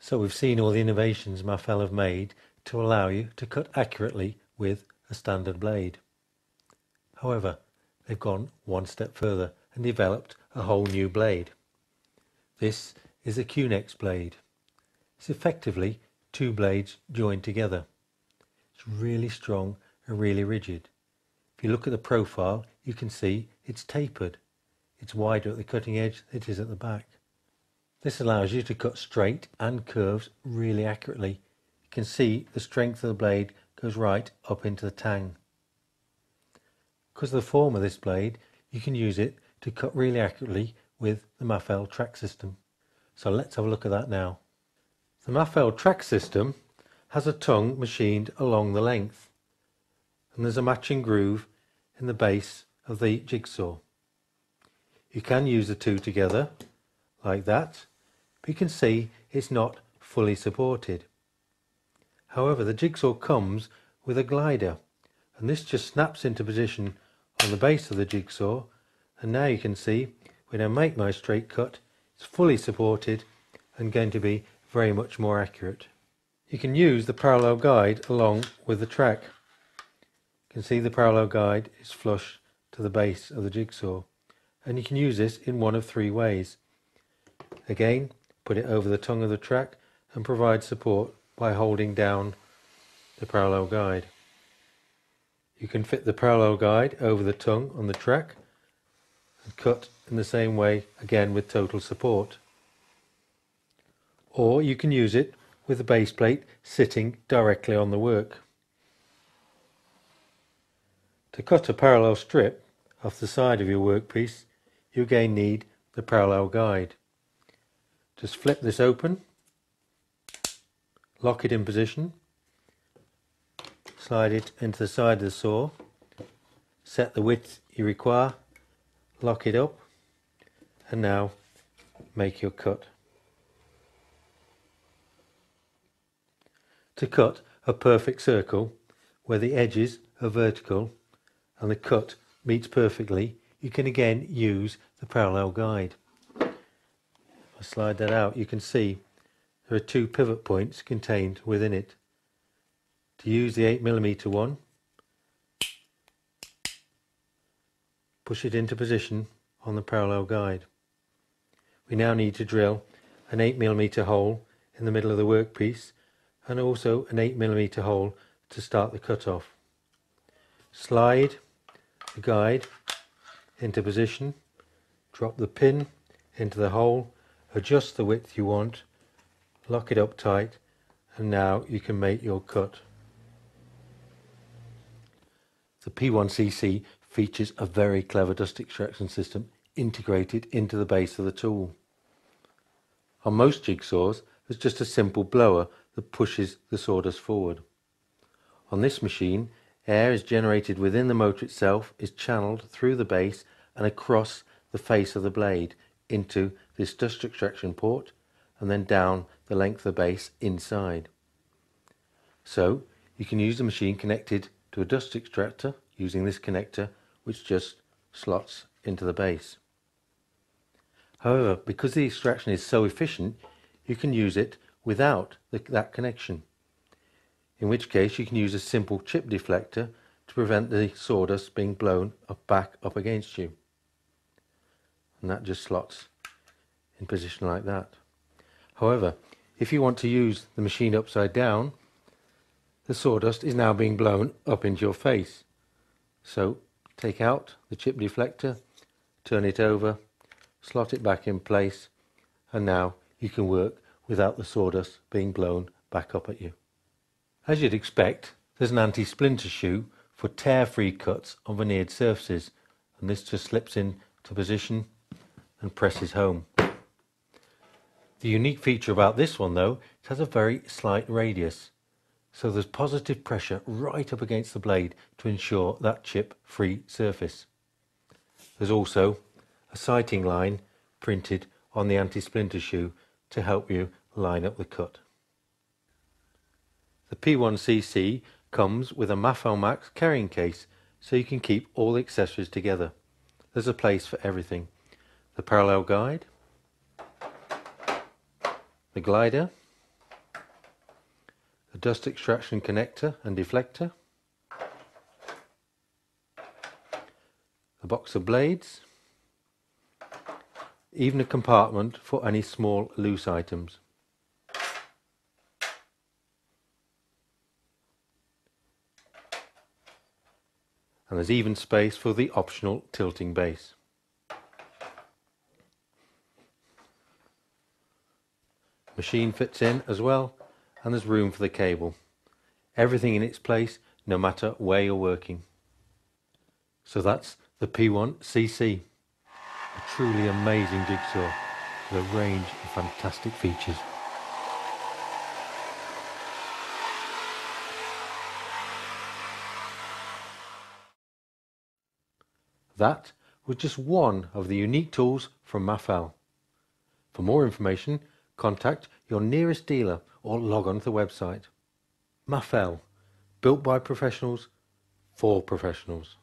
So we've seen all the innovations Mafell have made to allow you to cut accurately with a standard blade. However, they've gone one step further and developed a whole new blade. This is a Q-Nex blade. It's effectively two blades joined together. It's really strong and really rigid. If you look at the profile, you can see it's tapered. It's wider at the cutting edge than it is at the back. This allows you to cut straight and curves really accurately. You can see the strength of the blade goes right up into the tang. Because of the form of this blade, you can use it to cut really accurately with the Mafell track system. So let's have a look at that now. The Mafell track system has a tongue machined along the length, and there's a matching groove in the base of the jigsaw. You can use the two together like that, but you can see it's not fully supported. However, the jigsaw comes with a glider, and this just snaps into position on the base of the jigsaw, and now you can see when I make my straight cut, it's fully supported and going to be very much more accurate. You can use the parallel guide along with the track. You can see the parallel guide is flush to the base of the jigsaw, and you can use this in one of three ways. Again, put it over the tongue of the track and provide support by holding down the parallel guide. You can fit the parallel guide over the tongue on the track and cut in the same way, again with total support. Or you can use it with the base plate sitting directly on the work. To cut a parallel strip off the side of your workpiece, you again need the parallel guide. Just flip this open, lock it in position, slide it into the side of the saw, set the width you require, lock it up, and now make your cut. To cut a perfect circle where the edges are vertical and the cut meets perfectly, you can again use the parallel guide. If I slide that out, you can see there are two pivot points contained within it. To use the 8mm one, push it into position on the parallel guide. We now need to drill an 8mm hole in the middle of the workpiece and also an 8mm hole to start the cut off. Slide the guide into position, drop the pin into the hole, adjust the width you want, lock it up tight, and now you can make your cut. The P1cc features a very clever dust extraction system integrated into the base of the tool. On most jigsaws, there's just a simple blower that pushes the sawdust forward. On this machine, air is generated within the motor itself, is channeled through the base and across the face of the blade into this dust extraction port, and then down the length of the base inside. So you can use the machine connected to a dust extractor using this connector, which just slots into the base. However, because the extraction is so efficient, you can use it without that connection, in which case you can use a simple chip deflector to prevent the sawdust being blown back up against you, and that just slots in position like that. However, if you want to use the machine upside down, the sawdust is now being blown up into your face. So take out the chip deflector, turn it over, slot it back in place, and now you can work without the sawdust being blown back up at you. As you'd expect, there's an anti-splinter shoe for tear-free cuts on veneered surfaces, and this just slips into position and presses home. The unique feature about this one though, it has a very slight radius, so there's positive pressure right up against the blade to ensure that chip-free surface. There's also a sighting line printed on the anti-splinter shoe to help you line up the cut. The P1cc comes with a Mafell Max carrying case, so you can keep all the accessories together. There's a place for everything. The parallel guide, the glider, dust extraction connector and deflector, a box of blades, even a compartment for any small loose items. And there's even space for the optional tilting base. Machine fits in as well, and there's room for the cable. Everything in its place, no matter where you're working. So that's the P1cc, a truly amazing jigsaw with a range of fantastic features. That was just one of the unique tools from Mafell. For more information, contact your nearest dealer or log on to the website. Mafell, built by professionals for professionals.